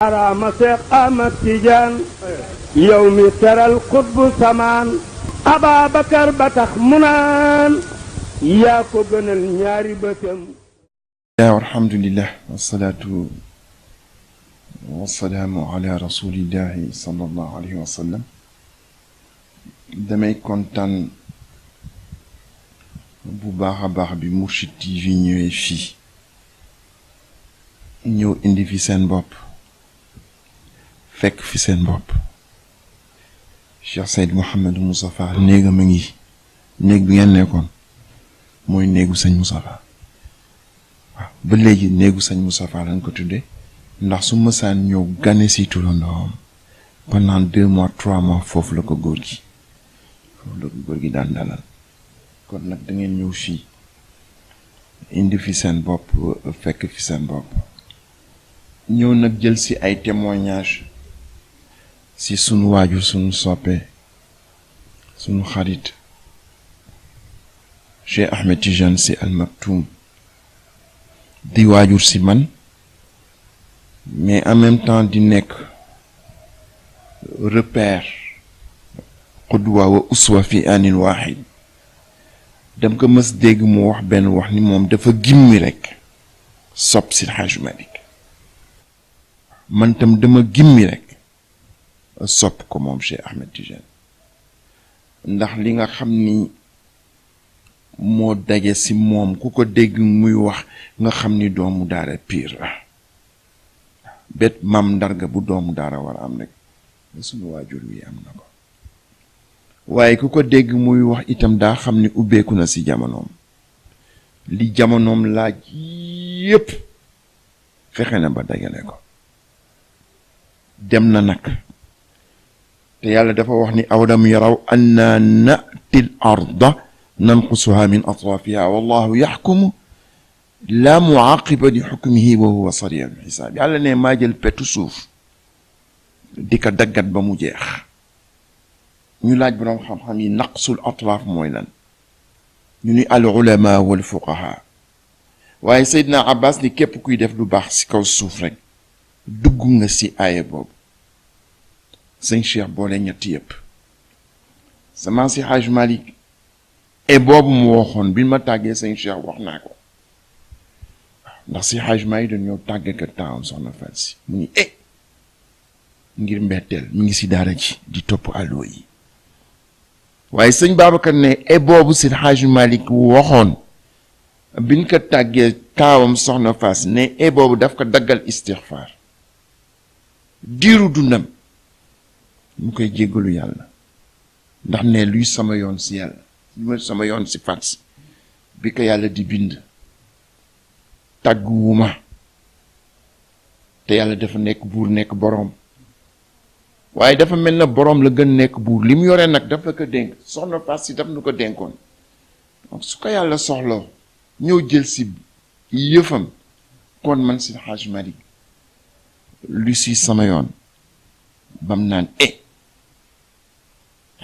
araama Seex Ahmad Tijaan yow mi teral xutbu samaan Ababakar ba tax mu naan yaa ko gënal ñaari bëtam. alhamdulillah wasalaatu wasalaamu ala rasulillahi sallallahu alayhi wa sallam. damay kontaan bu baax a baax bi Mourchid TV ñëwee fii ñëw indi fi seen bopp fekk fi seen bopp Cheikh Seyd Mouhamadou Moustapha néegam a ngi néeg bi ngeen nekkoon mooy néegu sëñ Moustapha waaw ba léegi néegu sëñ Moustapha lañ ko tuddee ndax su mësaan ñëw gane si turandoom pendant 2 mois 3 mois foofu la ko góor gi daan dalal kon nag da ngeen ñëw fii indi fi seen bopp fekk fi seen bopp ñëw nag jël si ay témoignages si sunu waajur sunu soppe sunu xarit Cheikh Ahmed Tidiane Sy Al Maktoum di waajur si man mais en même temps di nekk repère qudwa wa uswa fi anin waahid dem ko mës dégg mu wax benn wax ni moom dafa gimmi rek sopp si Hajj Malik man tam dama gimmi rek sopp ko moom Cheikh Ahmed Tidiane ndax li nga xam ni moo daje si moom ku ko dégg muy wax nga xam ni doomu daara piir la bet mam ndarga bu doomu daara war a am rek sunu waajur wi am na ko waaye ku ko dégg muy wax itam daa xam ni ubbeeku na si jamonoom li jamonoom laaj yépp fexe na ba dagale ko dem na nag te yàlla dafa wax ni awlam yaraw anna na'ti al-arda nanqusuha min atrafiha wallahu yaxkumu la muaqiba li xukmihi wa huwa sari'ul xisaab yàlla ne maa jël petu suuf di ko daggat ba mu jeex ñu laaj boroom xam-xam yi naqsul atraaf mooy lan ñu ni al ulama wal fuqaha waaye Seydina Abbas ni képp kuy def lu baax si kaw suuf rek dugg nga si aaya boobu sëñ Cheikh boole ñetti yëpp sama si Hajj Malik et boobu mu waxoon bi ma tàggee sëñ Cheikh wax naa ko ndax si Hajj Malik dañoo tàggee ka taawam soxna Faat Si mu ni ngir mbetteel mi ngi si daara ji di topp allo yi waaye sëñ Babacar ne et boobu si Hajj Malik waxoon biñ ko tàggee taawam soxna Faat Si ne et boobu daf ko daggal istixfaar diiru dundam mu koy jéggalu yàlla ndax ne luy sama yoon si yàlla luy sama yoon si Faat Si bi ko yàlla di bind tàgguwuma te yàlla dafa nekk buur nekk boroom waaye dafa mel na boroom la gën nekk buur li mu yore nag daf la ko dénk soxna Faat Si daf nu ko dénkoon donc su ko yàlla soxloo ñëw jël si yëfam kon man si Hajj Malik lu si sama yoon bam naan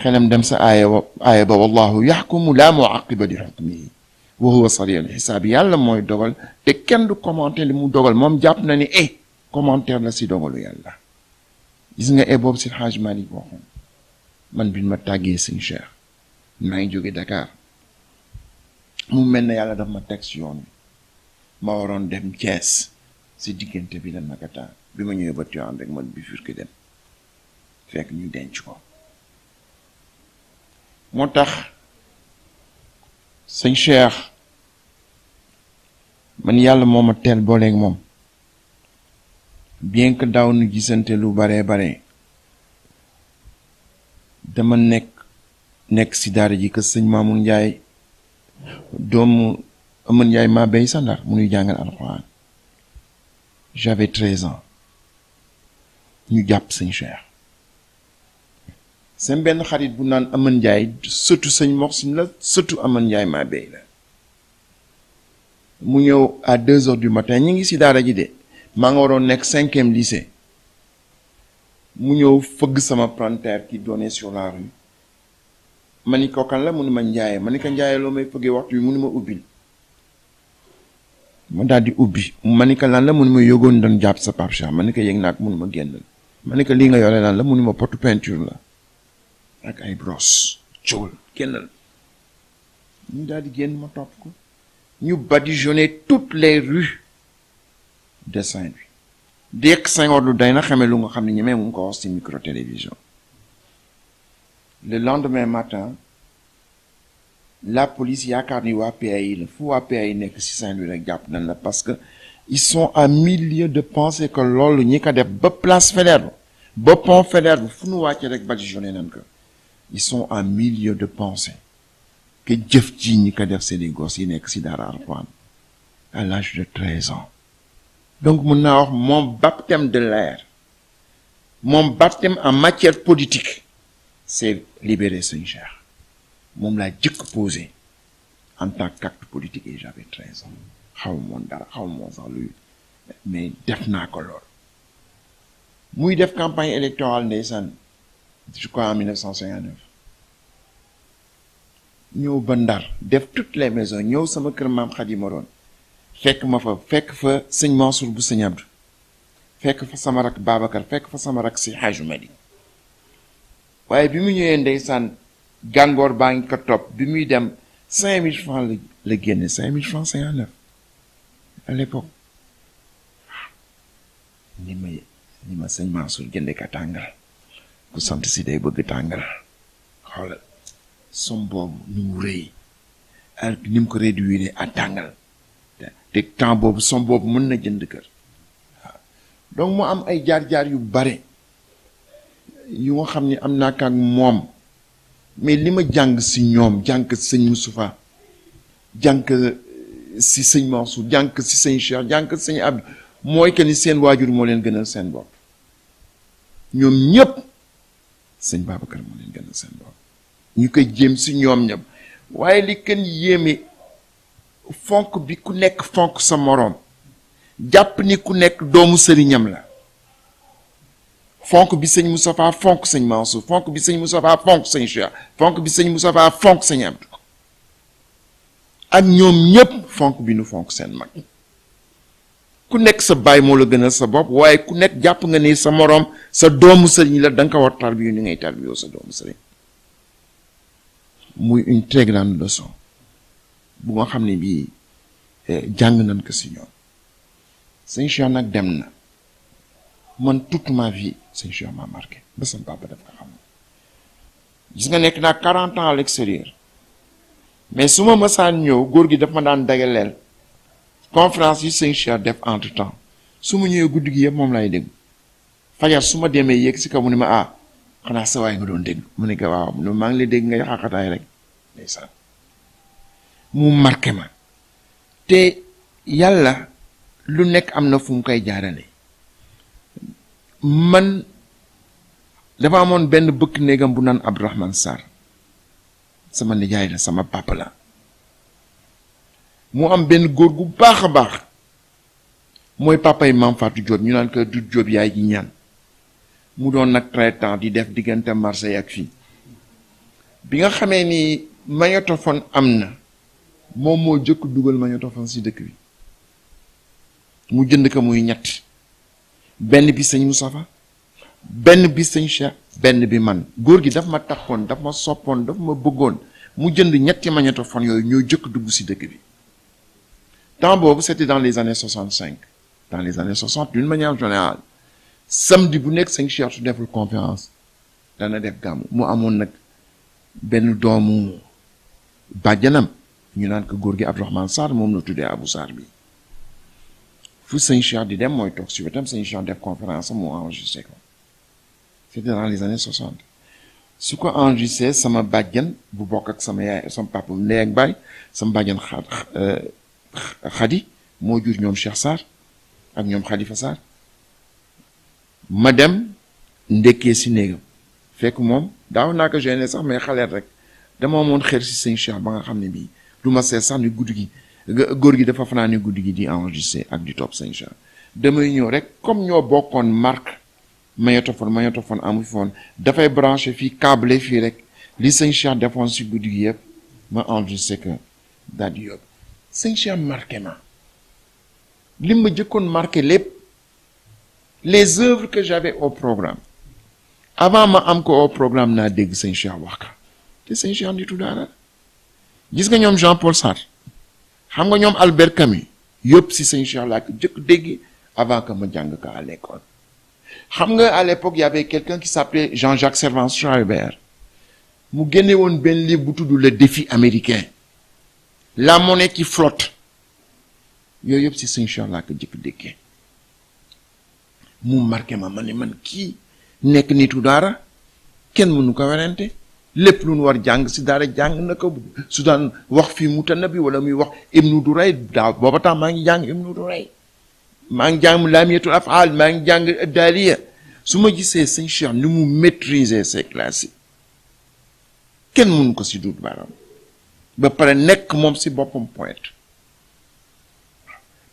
xelam dem sa aaya ba wallahu yaxkumu la muaqiba li xukmihi wa huwa sari'ul xisaab yàlla mooy dogal te kenn du commenter li mu dogal moom jàpp na ni commentaire la si dogalu yàlla gis nga boobu si Hajj Malik waxoon man bi ma tàggee sëñ Cheikh maa ngi jóge Dakar mu mel na yàlla daf ma teg si yoon bi ma waroon dem Thiès si diggante bi la nakataan bi ma ñëwee ba Tiwaawan rek man bi furki dem fekk ñu denc ko moo tax sëñ Cheikh man yàlla moo ma teel booleeg moom bien que daaw nu gisante lu bare dama nekk si daara ji que sëñ Mamour Ndiaye doomu Amadou Ndiaye maa bay sa Ndar mu nuy jàngal alxuraan j'avais 13 ans ñu jàpp sëñ Cheikh seen benn xarit bu naan Amadou Ndiaye sëtu sëñ Moxsin la sëtu Amadou Ndiaye maa bay la mu ñëw à 2 heures du matin ñu ngi si daara ji de maa nga waroon nekk 5e lycée mu ñëw fëgg sama palanteer qui donnait sur la rue ma ni ko kan la mu ni ma Ndiaye ma ni ko Ndiaye loo may fëggee waxtu bi mu ni ma ubbil ma daal di ubbi ma ni ko lan la mun ma yógoon doon jàpp sa Pape Cheikh ma ni ko yëg naa ko mun ma génnal ma ni ko lii nga yore lan la mun ma potu peinture la ak ay brosse cowal génnal ñu daal di génn ma topp ko ñu badigeonner toutes les rues de Saint-Louis dëkk Senghor lu day na xamee lu nga xam ne ñemee mu ngi ko wax ci micro télévision le lendemain matin la police yaakaar ni waa PAI la fu waa PAI nekk ci Saint-Louis rek jàpp nañ la parce que ils sont à 1000 lieues de penser que loolu ñi ko def ba place Faidherbe ba pont Faidherbe fu nu wàcce rek badigeonné nañ ko ils sont à 1000 lieues de penser que jëf ji ñi ko def c'est des gosses yi nekk ci Daara Alxuraan à l'âge de 13 ans donc mun naa wax mon baptême de l'air mon baptême en matière politique c'est libérer Sëñ Cheikh moom laa jëkk posé en tant qu'acte politique et j'avais 13 ans xaw moon dara xaw moon sax luy mais def naa ko lool muy def campagne électorale ndeysaan je crois en 1959 ñëw ba Ndar def toutes les maisons ñëw sama kër maam Khady Moron fekk ma fa fekk fa sëñ Mansour bu sëñ Abdou fekk fa sama rak Babacar fekk fa sama rak si Hadj Madi waaye bi mu ñëwee ndeysaan gàngoor baa ngi ko topp bi muy dem 5000 francs la génne 5000 francs 59 à l'époque ni ma sëñ Mansour jënde ka tàngal ku sant si day bëgg tàngal xoolal som boobu ni mu rëy ak ni mu ko réduire à tàngal te temps boobu som boobu mën na jënd kër waaw donc mu am ay jaar-jaar yu bare yu nga xam ni am naa ak moom mais li ma jàng si ñoom jàng si sëñ Moustapha jàng si sëñ Mansour jàng si sëñ Cheikh jàng si sëñ Abdou mooy que ni seen waajur moo leen gënal seen bopp ñoom ñëpp sëñ Babacar moo leen gënal seen bopp ñu koy jéem si ñoom ñëpp waaye li kenn yéeme fonk bi ku nekk fonk sa moroom jàpp ni ku nekk doomu sëriñam la fonk bi sëñ Moustapha fonk sëñ Mansour fonk bi sëñ Moustapha fonk sëñ Cheikh fonk bi sëñ Moustapha fonk sëñ Abdou ak ñoom ñépp fonk bi nu fonk seen mag ku nekk sa baay moo la gënal sa bopp waaye ku nekk jàpp nga ni sa moroom sa doomu sëriñ la da nga ko war tarbiyu ni ngay tarbiyoo sa doomu sëriñ muy une très grande leçon bu nga xam ne bii jàng nañ ko si ñoom sëñ Cheikh nag dem na man toute ma vie sëñ Cheikh m'a marqué ba sama papa daf ko xam gis nga nekk naa 40 ans à l'extérieur mais su ma mësaan ñëw góor gi daf ma daan dagaleel conférence yi sëñ Cheikh def entre temps su ma ñëwee guddi gi yëpp moom lay dégg fajar su ma demee yéeg si kaw mu ne ma ah xanaa sa waay nga doon dégg mu ne ko waaw mu ne maa ngi lay dégg ngay xaqataay rek ndeysaan mu marqué ma te yàlla lu nekk am na fu mu koy jaarale man dafa amoon benn bëkk néegam bu naan Abdourahmane Sarr sama nijaay la sama papa la mu am benn góor gu baax a baax mooy papa yi Maam Fatou Diop ñu naan ko du Diop yaay ji ñaan mu doon nag traitant di def diggante Marseille ak fii bi nga xamee ni magnétophone am na moom moo jëkk dugal magnétophone si dëkk bi mu jënd ko muy ñett benn bi sëñ Moustapha benn bi sëñ Cheikh benn bi man góor gi daf ma takkoon daf ma soppoon daf ma bëggoon mu jënd ñetti magnétophone yooyu ñoo jëkk dugg si dëkk bi temps boobu c'était dans les années 65 dans les années 60 d'une manière générale samedi bu nekk sëñ Cheikh su deful conférence dana def gàmmu mu amoon nag benn doomu bàjjanam ñu naan ko góor gi Abdourahmane Sarr moom la tuddee Abou Sarr bi fu sëñ Cheikh di dem mooy toog si wetam sëñ Cheikh def conférence mu enregistré ko c'était dans les années 60 su ko enregistré sama bàjjan bu bokk ak sama yaay sama papa ndey ak baay sama bàjjan Khady moo jur ñoom Cheikh Sarr ak ñoom Khalifa Sarr ma dem ndekkee si néegam fekk moom daaw naa ko gêné sax mais xaleet rek dama amoon xel si sëñ Cheikh ba nga xam ne bii du ma seet sax ni guddi gi góor gi dafa fanaa ni guddi gi di enregistré ak di topp sëñ Cheikh damay ñëw rek comme ñoo bokkoon marque magnétophone amu fi woon dafay branché fii câblé fii rek li sëñ Cheikh defoon si guddi gi yëpp ma enregistré que daal di yóbbu sëñ Cheikh marqué ma li ma jëkkoon marqué lépp les œuvres que j'avais au programme avant ma am ko au programme naa dégg sëñ Cheikh wax ka te sëñ Cheikh nitu daara gis nga ñoom Jean-Paul Sartre xam nga ñoom Albert Camus yëpp si sëñ Cheikh laa ko jëkk dégg avant que ma jàng ko à l'école xam nga à l'époque il y avait quelqu'un qui s'appelait Jean-Jacques Servan Schreiber mu génne woon benn livre bu tudd le défi américain la monnaie qui flotte yooyu yëpp si sëñ Cheikh laa ko jëkk déggee mu marqué ma ne man kii nekk nitu daara kenn mënu ko werante lépp lu nu war jàng si daara jàng na ko su daan wax fii Mutanabi wala muy wax Ibnu Duray daaw booba tax maa ngi jàng Ibnu Duray maa ngi jàng Lamiyatul Af'al maa ngi jàng Daliya su ma gisee sëñ Cheikh ni mu maîtriser ces classes yi kenn mënu ko si dut baaraam ba pare nekk moom si boppam poète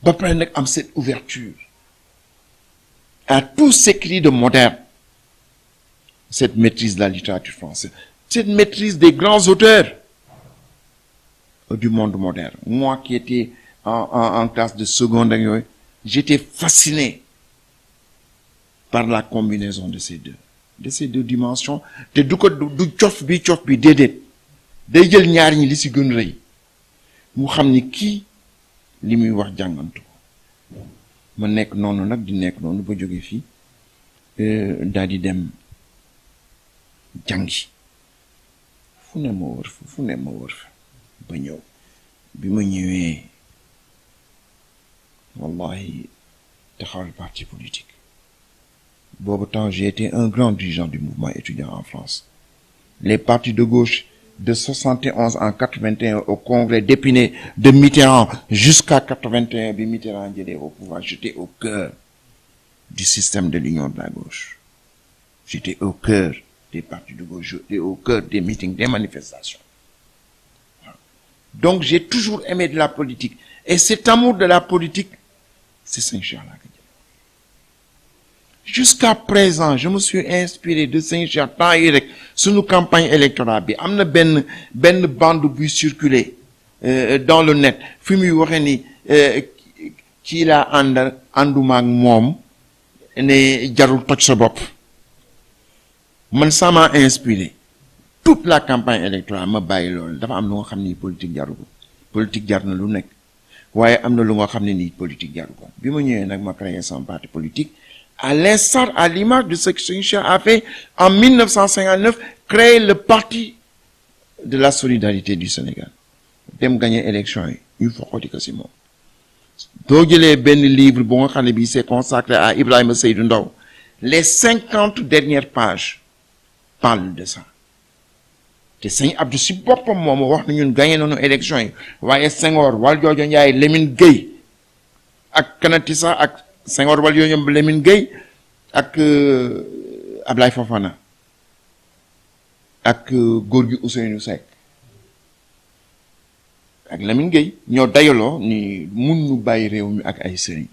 ba pare nag am cette ouverture à tous ces cris de moderne, cette maîtrise de la littérature française, cette maîtrise des grands auteurs du monde moderne. Moi qui étais en classe de seconde, j'étais fasciné par la combinaison de ces deux dimensions. Te du cof bi déedéet day jël ñaar ñi li si gën rëy mu xam ni kii li muy wax jàngantu ma nekk noonu nag di nekk noonu ba jóge fii daal di dem jàngi fu ne ma wër fa ba ñëw bi ma ñëwee wallahi taxawal parti politique boobu temps j'ai été un grand dirigeant du mouvement étudiant en France les partis de gauche de 71 en 81 au congrès d'Épinay de Mitterrand jusqu'à 81 bi Mitterrand jëlee au pouvoir j'étais au cœur du système de l'union de la gauche j'étais au cœur des partis de gauche j'étais au cœur des meetings des manifestations donc j'ai toujours aimé de la politique et cet amour de la politique c'est Sëñ Cheikh la jusqu'à présent je me suis inspiré de Sëñ Cheikh temps yi rek suñu campagne électorale bi am na benn bande buy circuler dans le net fi muy waxee ni kii laa ànduma ak moom ne jarul toj sa bopp man ça m'a inspiré toute la campagne électorale ma bàyyi loolu dafa am lu nga xam ni politique jaru ko politique jar na lu nekk waaye am na lu nga xam ne nii politique jaru ko bi ma ñëwee nag ma créé son parti politique à l'instar, à l'image de ce que Sëñ Cheikh a fait en 1959, créer le parti de la solidarité du Sénégal. Dem gagner élection yi il faut ko diko ci moom. Doo jëlee benn livre bu nga xam ne bi c'est consacré à Ibrahima Seydou Ndaw. Les 50 dernières pages parlent de ça. te Sëñ Abdou si boppam moom wax na ñun gagné nañu élection yi waaye Senghor Valdiodio Ndiaye Lamine Gueye ak Kanatissa ak Senghor Valdiodio Ndiaye Lamine Gueye ak Ablaye Fofana ak góor gi Ousseynou Seck ak Lamine Gueye ñoo dayaloo ni mun ñu bàyyi réew mi ak ay sëriñ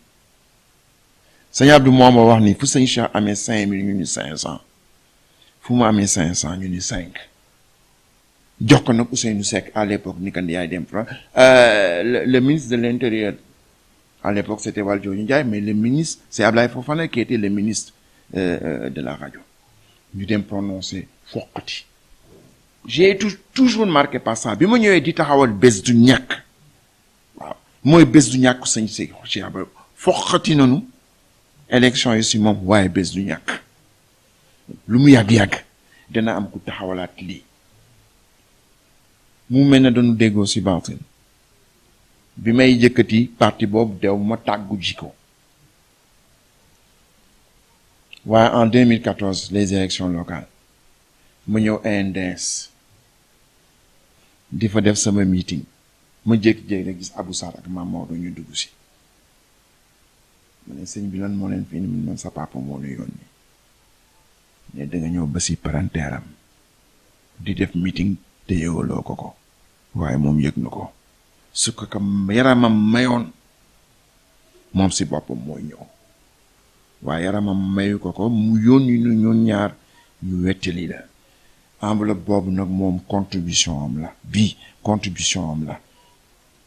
Sëñ Abdou moom moo wax ni fu Sëñ Cheikh amee 5000 ñu ni 500 fu mu amee 500 ñu ni 5 jox ko nag Ousseynou Seck à l'époque ni kan yaay dem fa le ministre de l'Intérieur à l'époque c'était Valdiodio Ndiaye mais le ministre c'est Ablaye Fofana qui était le ministre de la radio ñu dem prononcer foqati j'ai toujours marqué par ça bi ma ñëwee di taxawal bés du ñàkk waaw mooy bés du ñàkk Sëñ Cheikh Ba foqati nañu élection yi si moom waaye bés du ñàkk lu mu yàgg-yàgg dana am ku taxawalaat lii mu mel ne dañu déggoo si baatin bi may jëkkati parti boobu dew ma tàggu jiko waaye en 2014 les élections locales ma ñëw ANDS di fa def sama meeting ma jékki-jékki rek gis Abou Sarr ak Mame Maodo ñu dugg si ma ne sëñ bi lan moo leen fi ni man sa papa moo la yónni ne da nga ñëw ba si parenteeram di def meeting te yëgaloo ko waaye moom yëg na ko su ko yaramam mayoon moom si boppam mooy ñëw waaye yaramam mayu ko mu yónni ñu ñun ñaar ñu wettali la enveloppe boobu nag moom contribution am la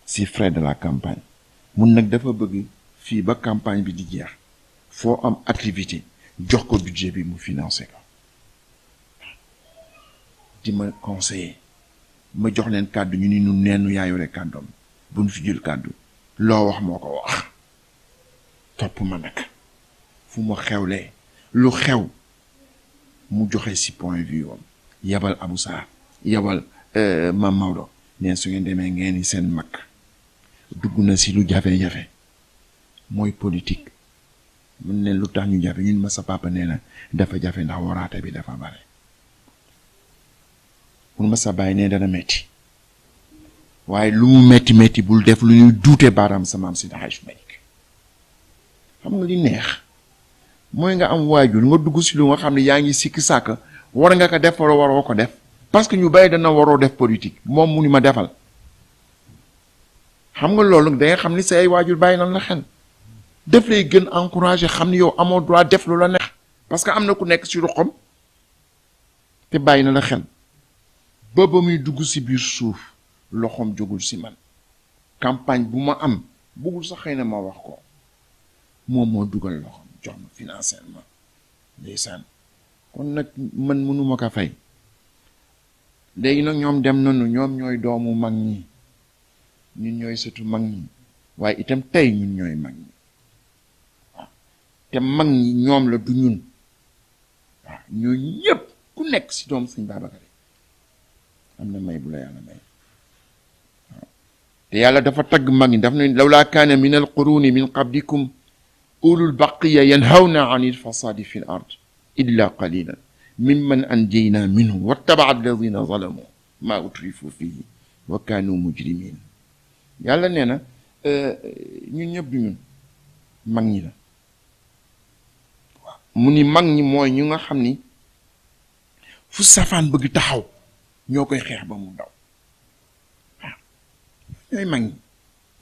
si frais de la campagne mun nag dafa bëgg fii ba campagne bi di jeex foo am activité jox ko budget bi mu financé ko di ma conseiller ma jox leen kàddu ñu ni nu neenu yaa yore kàddoom bu ñu fi jël kàddu loo wax moo ko wax topp ma nag fu ma xewlee lu xew mu joxe si point de vue woon yabal Abou Sarr yabal Mame Maodo neen su ngeen demee ngeen ni seen mag dugg na si lu jafe-jafe mooy politique mun leen lu tax ñu jafe ñun ma sa papa nee na dafa jafe ndax waraate bi dafa bare mun ma sa bàyyi ne dana metti waaye lu mu metti metti bul def lu ñuy duute baaraam sa maam Seydi Hadji Malick xam nga li neex mooy nga am waajur nga dugg si lu nga xam ne yaa ngi sikki sàkk war nga ko def wala waroo ko def parce que ñu bàyyi dana waroo def politique moom mu ni ma defal xam nga loolu da nga xam ni say waajur bàyyi nan la xel def lay gën encouragé xam ni yow amoo droit def lu la neex parce que am na ku nekk si ruqam te bàyyi na la xel ba muy dugg si biir suuf loxoom jógul si man campagne bu ma am bëggul sax xëy na ma wax ko moom moo dugal loxoom jox ma financièrement ndeysaan kon nag man mënuma ko fay léegi nag ñoom dem nañu ñoom ñooy doomu mag ñi ñun ñooy sëtu mag ñi waaye itam tey ñun ñooy mag ñi waaw te mag ñi ñoom la du ñun waaw ñooñu ñëpp ku nekk si doom sëñ Babacar am na may bu la yàlla may waaw te yàlla dafa tagg mag ñi daf ne lawlaa kaana min al quruni min qablikum ulul baqiya yanhawna an il fasadi fi l ard illa qalilan mimman anjayna minhum wattabaa alladina zalamu ma utrifu fihi wa kanu mujrimin yàlla nee na ñun ñëpp du ñun mag ñi la waaw mu ni mag ñi mooy ñu nga xam ni fu safaan bëgg taxaw ñoo koy xeex ba mu daw waaw ñooy mag ñi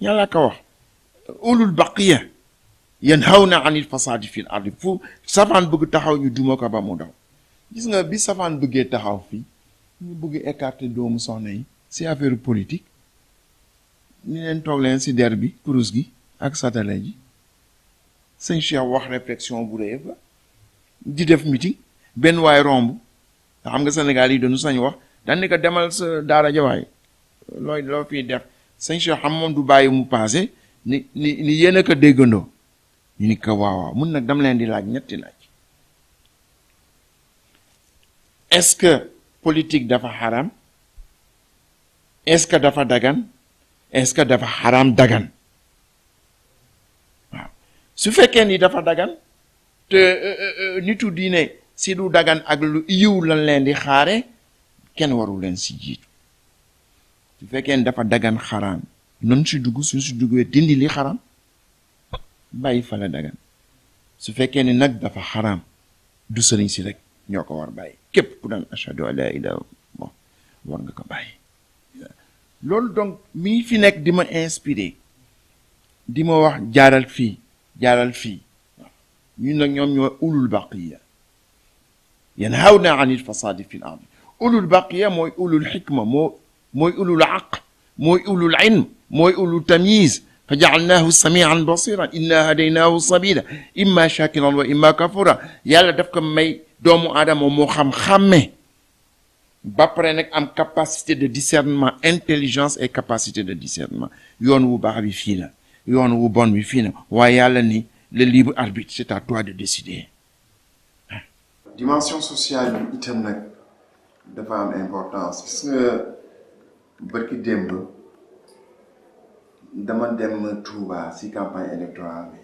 yàlla ko wax ulul baqiya yanhawna anil fasadi fil ardi fu safaan bëgg taxaw ñu duma ko ba mu daw gis nga bi safaan bëggee taxaw fii ñu bëgg écarter doomu soxna yi si affaire politique ni leen toog leen si der bi kurus gi ak satale ji sëñ Cheikh wax réflexion bu rëy ba di def meeting benn waay romb nga xam nga Sénégal yi dañu sañ wax dañ ni ko demal sa daara jawaay loo fii def sëñ Cheikh xam moom du bàyyi mu passé ni yéen a ko déggandoo ñu ni ko waaw mun nag dama leen di laaj ñetti laaj est-ce que politique dafa xaram est-ce que dafa dagan est-ce que dafa xaram dagan waaw su fekkee ni dafa dagan te nitu diine si du dagan ak lu yiw lan leen di xaare kenn waru leen si jiitu su fekkee ni dafa dagan xaram non si dugg su si duggee dindi li xaram bàyyi fa la dagan su fekkee ni nag dafa xaram du sëriñ si rek ñoo ko war bàyyi képp ku daan ashhadu an la ilaha illallah war nga ko bàyyi loolu donc mi fi nekk di ma inspiré di ma wax jaaral fii waaw ñun nag ñoom ñoo ulul baqiya yanhawna anil fasadi fil ardi ulul baqiya mooy ulul xikma mooy ulul aql mooy ulul ilm mooy ulul tamyiz fa jaalnaahu samian basiran inna hadaynaahu sabila imma shakiran wa imma kafura yàlla daf ko may doomu aadama moo xam-xàmme ba pare nag am capacité de discernement intelligence et capacité de discernement yoon wu baax bi fii la yoon wu bon bi fii la waaye yàlla ni le libre arbitre c'est à toi de décider. dimension sociale bi itam nag dafa am importance parce que bërki démb dama dem Touba si campagne électorale bi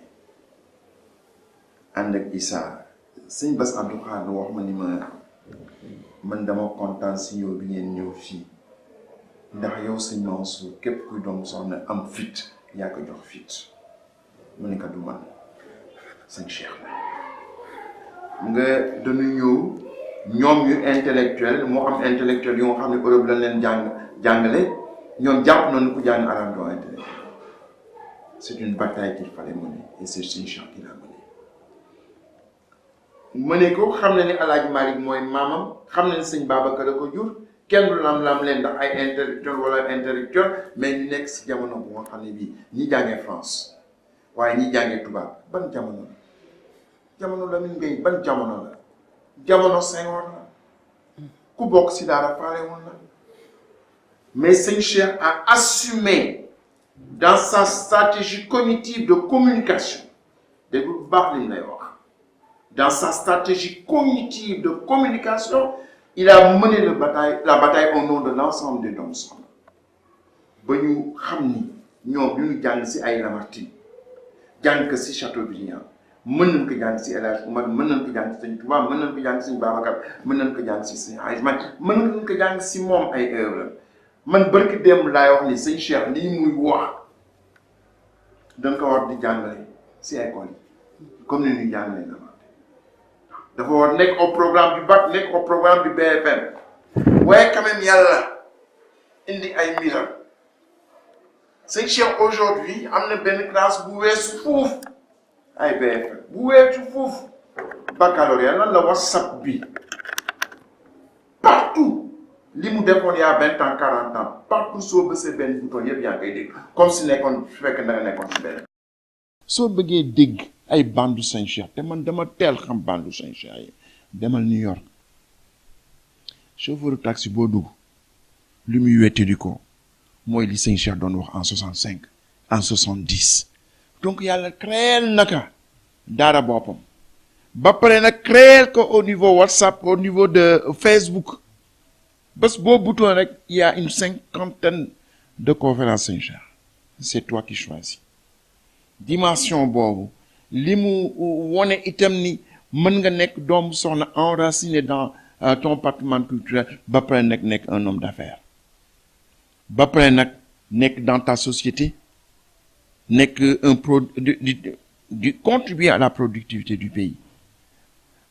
ànd ak Issa sëñ Bass Abdou Khadre wax ma ni man dama kontaan si ñëw bi ngeen ñëw fii ndax yow sëñ Mansour képp kuy doom soxna am fit yaa ko jox fit mu ne ko du man sëñ Cheikh la nga dañu ñëw ñoom yu intellectuel moo am intellectuel yu nga xam ne Europe lañ leen jàngale ñoom jàpp nañu ko jàng arabe doo intellectuel c'est une bataille qu'il fallait mener et c'est sëñ Cheikh qui l'a mené ko xam na ni Alaaji Malick mooy maamam xam na ni sëñ Babacar a ko jur kenn du lam leen ndax ay intellectuel wala intellectuel mais ñu nekk si jamono bu nga xam ne bii ñi jàngee France waaye ñi jàngee tubaab ban jamono la jamono Lamine Gueye ban jamono la jamono Senghor la ku bokk si daara faalewul la mais sëñ Cheikh a assumé dans sa stratégie cognitive de communication dégg bu baax li lay wax dans sa stratégie cognitive de communication il a mené la bataille au nom de l'ensemble des doomu soxna ba ñu xam ni ñoom ñu jàng si ay Lamartine jàng ko si Chateaubriand mën nañ ko jàng si El Hadj Oumar mën nañ ko jàng si Sëñ Tuubaa mën nañ ko jàng si Sëñ Babacar mën nañ ko jàng si Sëñ Hadj Malick mën nañ ko jàng si moom ay œuvre man barki démb laay wax ni sëñ Cheikh lii muy wax dañ ko war di jàngale si école yi comme ni ñuy jàngalee Lamartine dafa war nekk au programme du bac nekk au programme du BFM waaye quand même yàlla indi ay mbiram sëñ Cheikh aujourd'hui am na benn classe bu weesu fuuf ay BFM bu weesu fuuf baccalauréat lan la WhatsApp bi partout li mu defoon y a 20 ans 40 ans partout soo bësee benn bouton yëpp yaa ngi koy dégg comme si nekkoon fekk na nga nekkoon si benn. soo bëggee dégg ay bandu Sëñ Cheikh te man dama teel xam bandu Sëñ Cheikh yi demal New York chauffeur taxi boo dugg li muy wettali ko mooy li Sëñ Cheikh doon wax en 65 en 70 donc yàlla créel naka daara boppam ba pare nag créel ko au niveau WhatsApp au niveau de Facebook bés boo bouton rek il y a une 50aine de conférences Sëñ Cheikh c'est toi qui choisis dimension boobu li mu wone itam ni mën nga nekk doomu soxna enraciné dans ton patrimoine culturel ba pare nag nekk un homme d'affaires ba pare nag nekk dans ta société nekk un du contribuer à la productivité du pays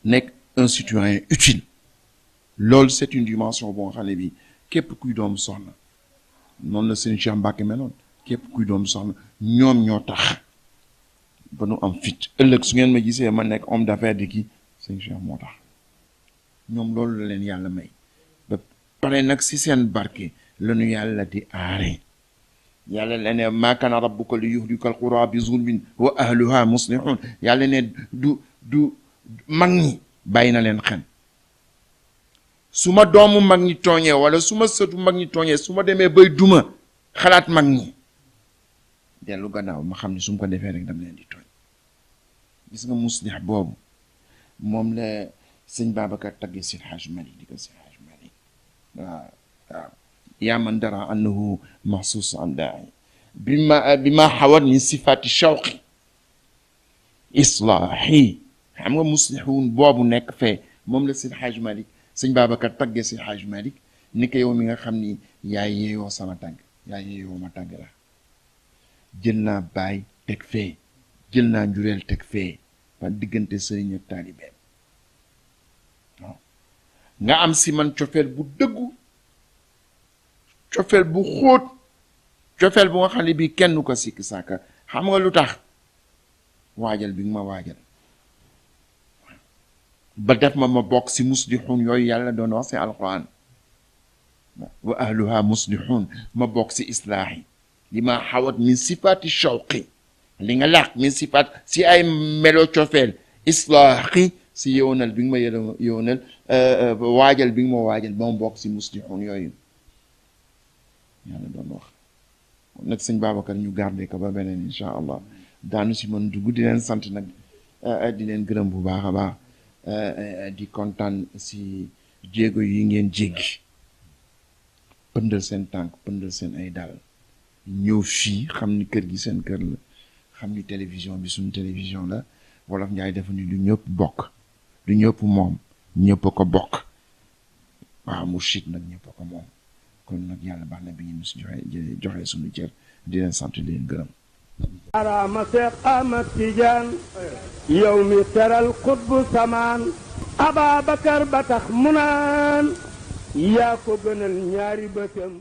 nekk un citoyen utile loolu c'est une dimension boo xam ne bi képp kuy doomu soxna noonu la Sëñ Cheikh Mbacke meloon képp kuy doomu soxna ñoom ñoo tax ba nu am fit ëllëg su ngeen ma gisee ma nekk homme d'affaires di kii Sëñ Cheikh moo tax ñoom loolu la leen yàlla may ba pare nag si seen barke lañu yàlla di aare yàlla la ne maa kaana rabbuka li yuhlika al-quraa bi zulmin wa ahluha muslihun yàlla ne du mag ñi bàyyi na leen xel su ma doomu mag ñi tooñee wala su ma sëtu mag ñi tooñee su ma demee bay duma xalaat mag ñi dellu gannaaw ma xam ne su ma ko defee rek dama leen di tooñ gis nga muslih boobu moom la sëñ Babacar tagge si Hajj Mali di ko si Hajj Mali waaw yaa man dara annahu mahsus an daai bima xawat min sifati shawqi islaahi xam nga muslihun boobu nekk fee moom la si Hajj Mali sëñ Babacar tagge si Hajj Mali ni ko yow mi nga xam ni yaa yeeyoo sama tàgg yaa yeeyoo ma tàgg la jël naa baay teg fee jël naa njureel teg fee ba diggante sëriñ ak taalibeem waaw nga am si man cofeel bu dëggu cofeel bu xóot cofeel bu nga xam ne bii kenn ko sikk sàkka xam nga lu tax waajal bi nga ma waajal ba def ma bokk si muslihun yooyu yàlla doon wax si alquran wa ahluha muslihun ma bokk si islaahi li ma xawat min sifaati shawqi li nga laax min sifaat si ay melo cofeel islaahi si yownal bi nga ma yownal waajal bi nga ma waajal ba ma bokk si muslihun yooyu yàlla doon wax nag sëñ Babacar ñu garder ko ba beneen incha allah daanu si mën dugg di leen sant nag di leen gërëm bu baax a baax di kontaan si jéego yi ngeen jéggi pëndal seen tànk pëndal seen ay dal ñëw fii xam ni kër gi seen kër la xam ni télévision bi suñu télévision la wolof Njaay dafa ni lu ñëpp bokk lu ñëpp moom ñëpp a ko bokk waaw Mourchid nag ñëpp a ko moom kon nag yàlla baax na bi ñu si joxe suñu cër di leen sant di leen gërëm araama Seex Ahmad Tijaan yow mi teral xutbu samaan Ababakar ba tax mu naan yaa ko gënal ñaari bëtam